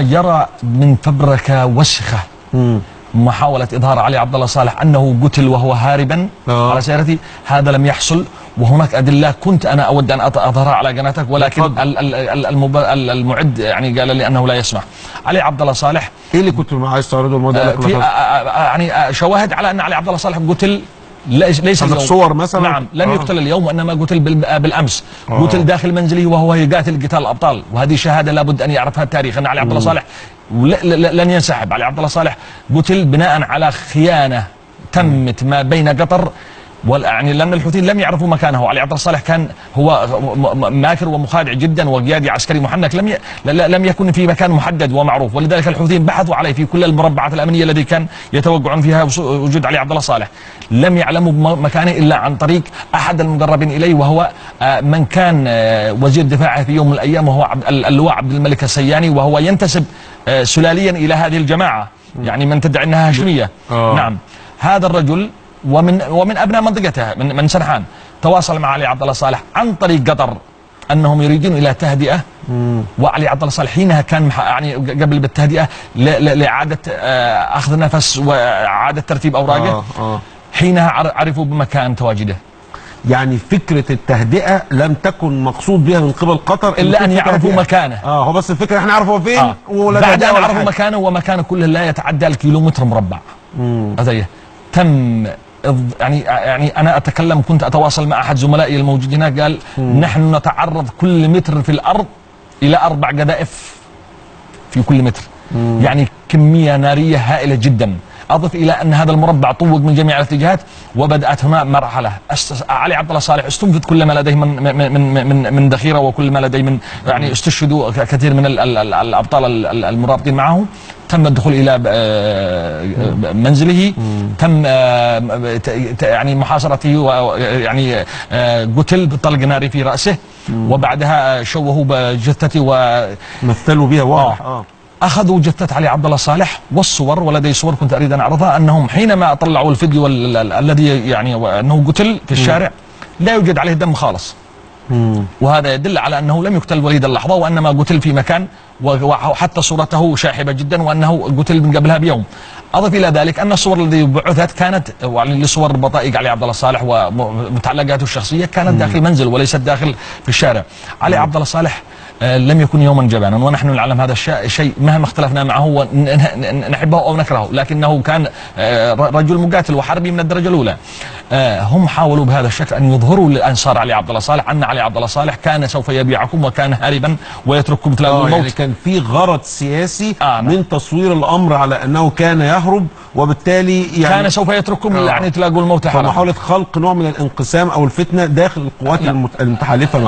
يرى من فبركة وسخة محاولة إظهار علي عبد الله صالح أنه قتل وهو هاربا على سيارته. هذا لم يحصل، وهناك أدلة كنت أنا أود أن أظهرها على قناتك، ولكن المعد يعني قال لي أنه لا يسمح. علي عبد الله صالح إيه اللي كنت عايز تعرضه؟ يعني شواهد على أن علي عبد الله صالح قتل ليس اليوم. صور مثلا؟ نعم، لم يقتل اليوم وإنما قتل بالأمس. قتل داخل منزله وهو يقاتل قتال الأبطال، وهذه شهادة لابد أن يعرفها التاريخ، أن علي عبد الله صالح لن ينسحب. علي عبد الله صالح قتل بناء على خيانة تمت ما بين قطر يعني لأن الحوثيين لم يعرفوا مكانه. علي عبد الله صالح كان هو ماكر ومخادع جدا وقيادي عسكري محنك، لم يكن في مكان محدد ومعروف، ولذلك الحوثيين بحثوا عليه في كل المربعات الأمنية التي كان يتوقعون فيها وجود علي عبد الله صالح. لم يعلموا بمكانه إلا عن طريق أحد المقربين إليه، وهو من كان وزير دفاعه في يوم من الأيام، وهو اللواء عبد الملك السياني، وهو ينتسب سلاليا إلى هذه الجماعة، يعني من تدعي أنها هاشمية. نعم، هذا الرجل ومن ابناء منطقته من سنحان تواصل مع علي عبد الله صالح عن طريق قطر انهم يريدون الى تهدئه. وعلي عبد الله صالح حينها كان يعني قبل بالتهدئه لاعاده اخذ نفس واعاده ترتيب اوراقه. حينها عرفوا بمكان تواجده. يعني فكرة التهدئة لم تكن مقصود بها من قبل قطر إلا أن يعرفوا مكانه. هو بس الفكرة احنا نعرف هو فين. بعد أن يعرفوا مكانه، ومكانه كله لا يتعدى الكيلومتر مربع. هذا تم يعني أنا أتكلم، كنت أتواصل مع أحد زملائي الموجود هناك، قال نحن نتعرض كل متر في الأرض إلى 4 قذائف في كل متر. يعني كمية نارية هائلة جدا. أضف إلى أن هذا المربع طوق من جميع الاتجاهات، وبدأت هنا مرحلة علي عبد الله صالح استنفذ كل ما لديه من ذخيرة، وكل ما لديه من يعني استشهدوا كثير من الأبطال المرابطين معه. تم الدخول إلى منزله، تم يعني محاصرته، ويعني قتل بطلق ناري في رأسه، وبعدها شوهوا بجثته ومثلوا بها واضح. أخذوا جثة علي عبد الله صالح والصور، ولدي صور كنت أريد أن أعرضها، أنهم حينما طلعوا الفيديو الذي يعني أنه قتل في الشارع لا يوجد عليه دم خالص. وهذا يدل على أنه لم يقتل وليد اللحظة، وإنما قتل في مكان، وحتى صورته شاحبة جدا، وأنه قتل من قبلها بيوم. أضف إلى ذلك أن الصور التي بعثت كانت لصور بطائق علي عبد الله صالح ومتعلقاته الشخصية كانت داخل منزل وليست داخل في الشارع. علي عبد الله صالح لم يكن يوما جبانا، ونحن نعلم هذا الشيء مهما اختلفنا معه ونحبه أو نكرهه، لكنه كان رجل مقاتل وحربي من الدرجة الأولى. هم حاولوا بهذا الشكل أن يظهروا لأنصار علي عبد الله صالح أن علي عبد الله صالح كان سوف يبيعكم وكان هاربا ويترككم تلاقوا الموت. يعني كان في غرض سياسي من تصوير الأمر على أنه كان يهرب، وبالتالي يعني كان سوف يترككم يعني تلاقوا الموت. فمحاولة خلق نوع من الانقسام أو الفتنة داخل القوات المتحالفة.